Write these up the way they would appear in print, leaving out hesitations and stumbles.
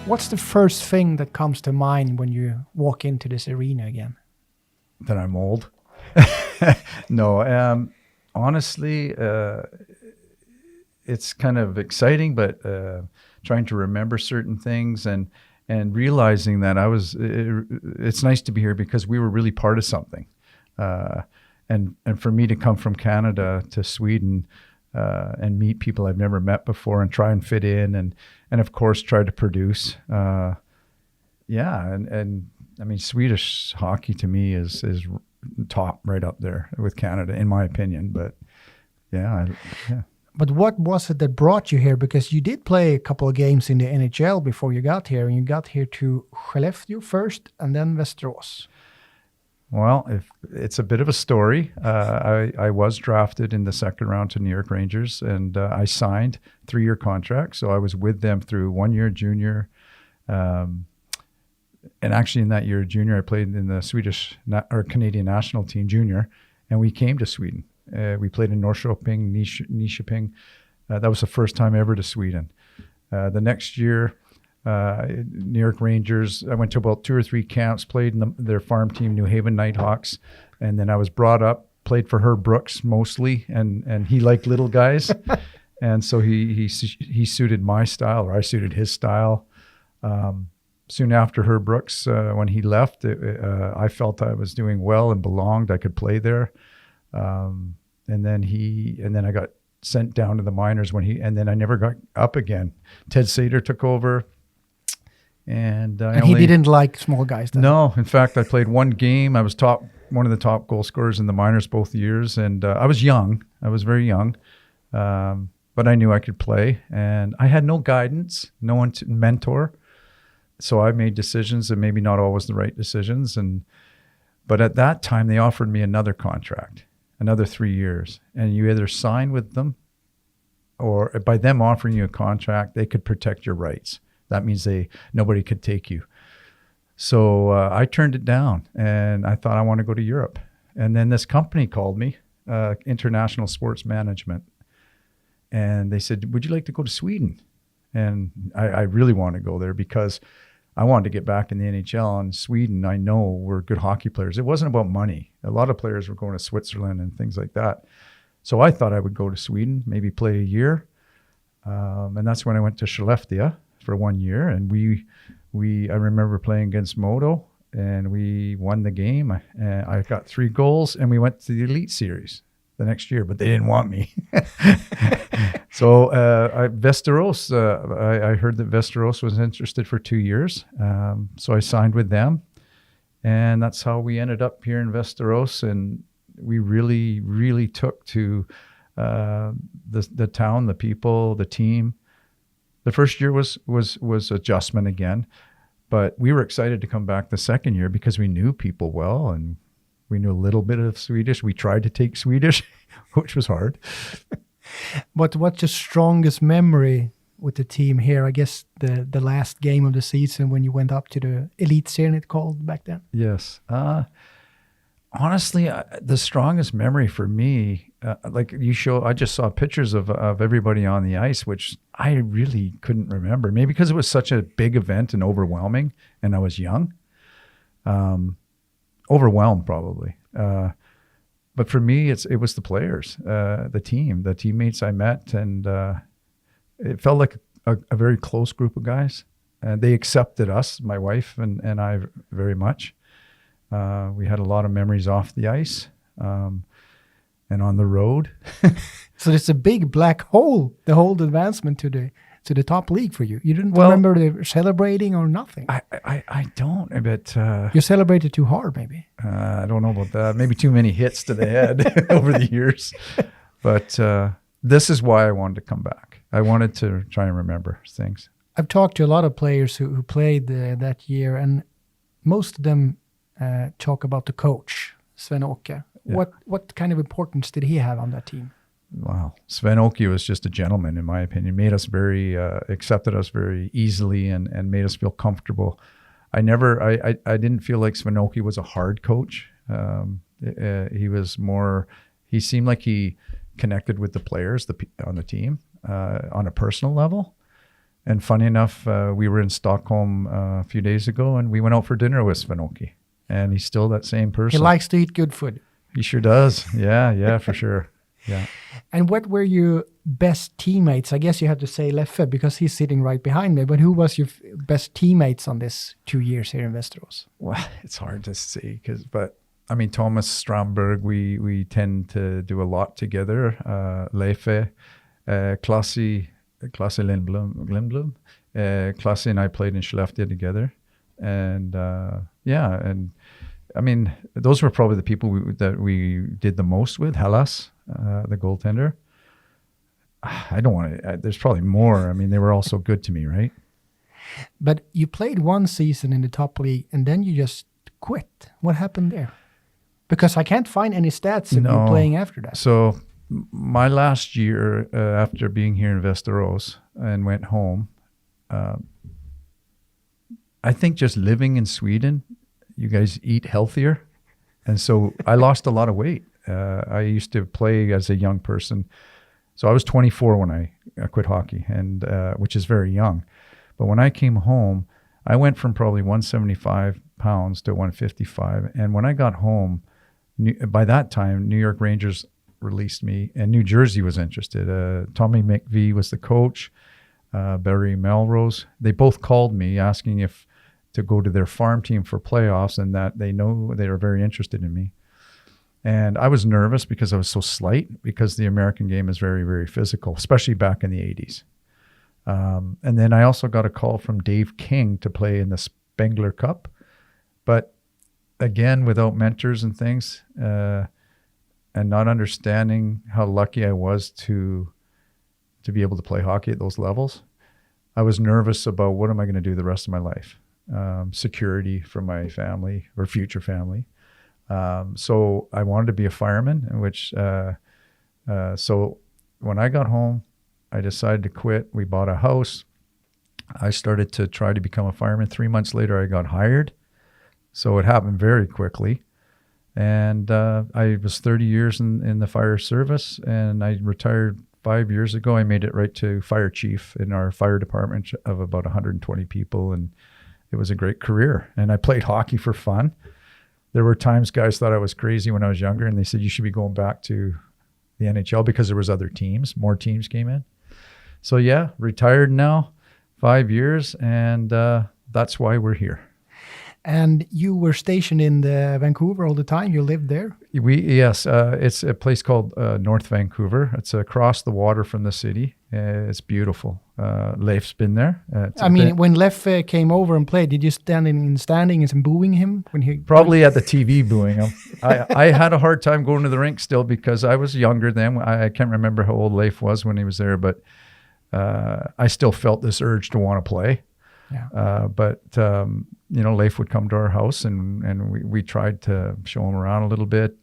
What's the first thing that comes to mind when you walk into this arena again? That I'm old. No, honestly, it's kind of exciting, but trying to remember certain things and realizing that it's nice to be here because we were really part of something. And for me to come from Canada to Sweden and meet people I've never met before and try and fit in and of course try to produce. And I mean, Swedish hockey to me is top right up there with Canada, in my opinion. But yeah. But what was it that brought you here? Because you did play a couple of games in the NHL before you got here, and you got here to Skellefteå first and then Västerås. Well, it's a bit of a story. I was drafted in the second round to New York Rangers, and I signed 3-year contract. So I was with them through 1 year junior. And actually in that year junior, I played in the Swedish or Canadian national team junior, and we came to Sweden. We played in Norrköping, Nyköping. That was the first time ever to Sweden. The next year, New York Rangers, I went to about 2 or 3 camps, played in their farm team, New Haven Nighthawks. And then I was brought up, played for Herb Brooks mostly, and he liked little guys. And so he suited my style, or I suited his style. Soon after Herb Brooks, when he left, I felt I was doing well and belonged. I could play there. And then I got sent down to the minors and then I never got up again. Ted Sater took over. And he didn't like small guys then? No, in fact, I played 1 game. I was one of the top goal scorers in the minors both years. And I was young. I was very young. But I knew I could play. And I had no guidance, no one to mentor. So I made decisions and maybe not always the right decisions. But at that time, they offered me another contract, another 3 years. And you either sign with them, or by them offering you a contract, they could protect your rights. That means nobody could take you. So I turned it down, and I thought I want to go to Europe. And then this company called me, International Sports Management, and they said, "Would you like to go to Sweden?" And I really want to go there because I wanted to get back in the NHL. And Sweden, I know, were good hockey players. It wasn't about money. A lot of players were going to Switzerland and things like that. So I thought I would go to Sweden, maybe play a year. And that's when I went to Skellefteå for 1 year. And I remember playing against Modo, and we won the game. I got 3 goals, and we went to the Elitserien the next year, but they didn't want me. So Västerås, I heard that Västerås was interested for 2 years. So I signed with them, and that's how we ended up here in Västerås. And we really, really took to the town, the people, the team. The first year was adjustment again, but we were excited to come back the second year because we knew people well, and we knew a little bit of Swedish. We tried to take Swedish, which was hard. But what's your strongest memory with the team here? I guess the last game of the season when you went up to the Elitserien, it called back then. Yes. Honestly, the strongest memory for me, I just saw pictures of everybody on the ice, which I really couldn't remember. Maybe because it was such a big event and overwhelming, and I was young. Overwhelmed probably. But for me, it was the players, the team, the teammates I met, and it felt like a very close group of guys. They accepted us, my wife and I, very much. We had a lot of memories off the ice and on the road. So it's a big black hole, the whole advancement to the top league for you. You didn't remember the celebrating or nothing? I don't, but... you celebrated too hard, maybe? I don't know about that. Maybe too many hits to the head over the years. But this is why I wanted to come back. I wanted to try and remember things. I've talked to a lot of players who played that year, and most of them talk about the coach, Sven-Åke. Yeah. What kind of importance did he have on that team? Wow. Sven-Åke was just a gentleman, in my opinion. Made us accepted us very easily and made us feel comfortable. I didn't feel like Sven-Åke was a hard coach. He seemed like he connected with the players on the team on a personal level. And funny enough, we were in Stockholm a few days ago, and we went out for dinner with Sven-Åke. And he's still that same person. He likes to eat good food. He sure does. Yeah, for sure. Yeah. And what were your best teammates? I guess you have to say Leffe because he's sitting right behind me. But who was your best teammates on this 2 years here in Västerås? Well, it's hard to see but I mean, Thomas Strandberg, we tend to do a lot together. Leffe, Klassi Lindblom. Klassi and I played in Skellefteå together. And and I mean, those were probably the people that we did the most with. Hellas, the goaltender. I don't want to, there's probably more. I mean, they were all so good to me, right? But you played one season in the top league and then you just quit. What happened there? Because I can't find any stats of you playing after that. So my last year after being here in Västerås and went home, I think just living in Sweden, you guys eat healthier. And so I lost a lot of weight. I used to play as a young person. So I was 24 when I quit hockey, and which is very young. But when I came home, I went from probably 175 pounds to 155. And when I got home, by that time, New York Rangers released me, and New Jersey was interested. Tommy McVie was the coach, Barry Melrose. They both called me asking if to go to their farm team for playoffs, and that they know they were very interested in me. And I was nervous because I was so slight, because the American game is very, very physical, especially back in the 80s. And then I also got a call from Dave King to play in the Spengler Cup. But again, without mentors and things, and not understanding how lucky I was to be able to play hockey at those levels, I was nervous about what am I going to do the rest of my life. Security for my family or future family. So I wanted to be a fireman, so when I got home, I decided to quit. We bought a house. I started to try to become a fireman. 3 months later, I got hired. So it happened very quickly. And I was 30 years in the fire service, and I retired 5 years ago. I made it right to fire chief in our fire department of about 120 people, and it was a great career. And I played hockey for fun. There were times guys thought I was crazy when I was younger, and they said, you should be going back to the NHL because there was other teams. More teams came in. So yeah, retired now, 5 years, and that's why we're here. And you were stationed in Vancouver all the time? You lived there? Yes. It's a place called North Vancouver. It's across the water from the city. It's beautiful. Leif's been there. When Leif came over and played, did you stand in standings and booing him when he? Probably at the TV booing him. I had a hard time going to the rink still because I was younger then. I can't remember how old Leif was when he was there, but I still felt this urge to want to play. Yeah. Leif would come to our house, and we tried to show him around a little bit.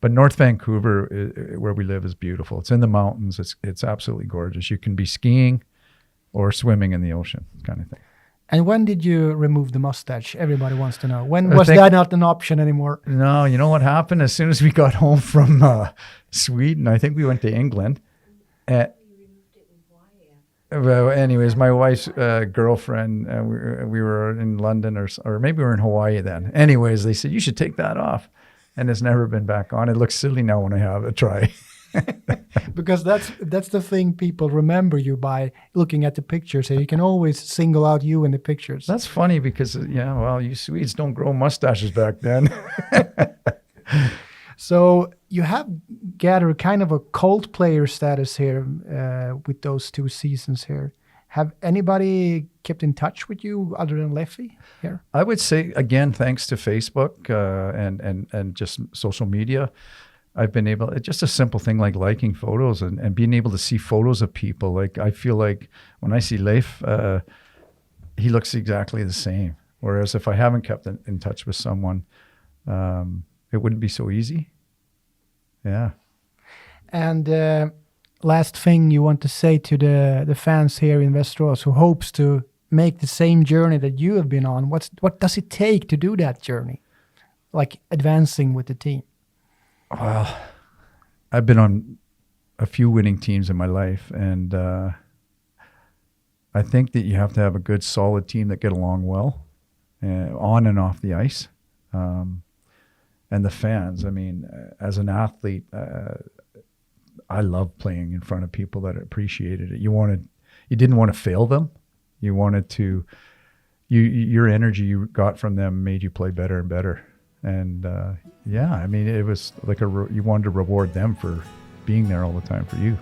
But North Vancouver, where we live, is beautiful. It's in the mountains. It's absolutely gorgeous. You can be skiing or swimming in the ocean, kind of thing. And when did you remove the mustache? Everybody wants to know. When was that not an option anymore? No, you know what happened? As soon as we got home from Sweden, I think we went to England. Well, anyways, my wife's girlfriend, we were in London or maybe we were in Hawaii then. Anyways, they said, you should take that off. And it's never been back on. It looks silly now when I have it try. Because that's the thing people remember you by, looking at the pictures. So you can always single out you in the pictures. That's funny because, you Swedes don't grow mustaches back then. So you have gathered kind of a cult player status here with those 2 seasons here. Have anybody kept in touch with you other than Leffy here? I would say, again, thanks to Facebook and just social media, I've been able, just a simple thing like liking photos and being able to see photos of people. Like, I feel like when I see Leif, he looks exactly the same. Whereas if I haven't kept in touch with someone, it wouldn't be so easy. Yeah. And last thing you want to say to the fans here in Västerås who hopes to make the same journey that you have been on? What does it take to do that journey? Like advancing with the team? Well, I've been on a few winning teams in my life, and I think that you have to have a good, solid team that get along well, on and off the ice. And the fans, I mean, as an athlete, I love playing in front of people that appreciated it. You didn't want to fail them. You wanted to, your energy you got from them made you play better and better. And I mean, it was like you wanted to reward them for being there all the time for you.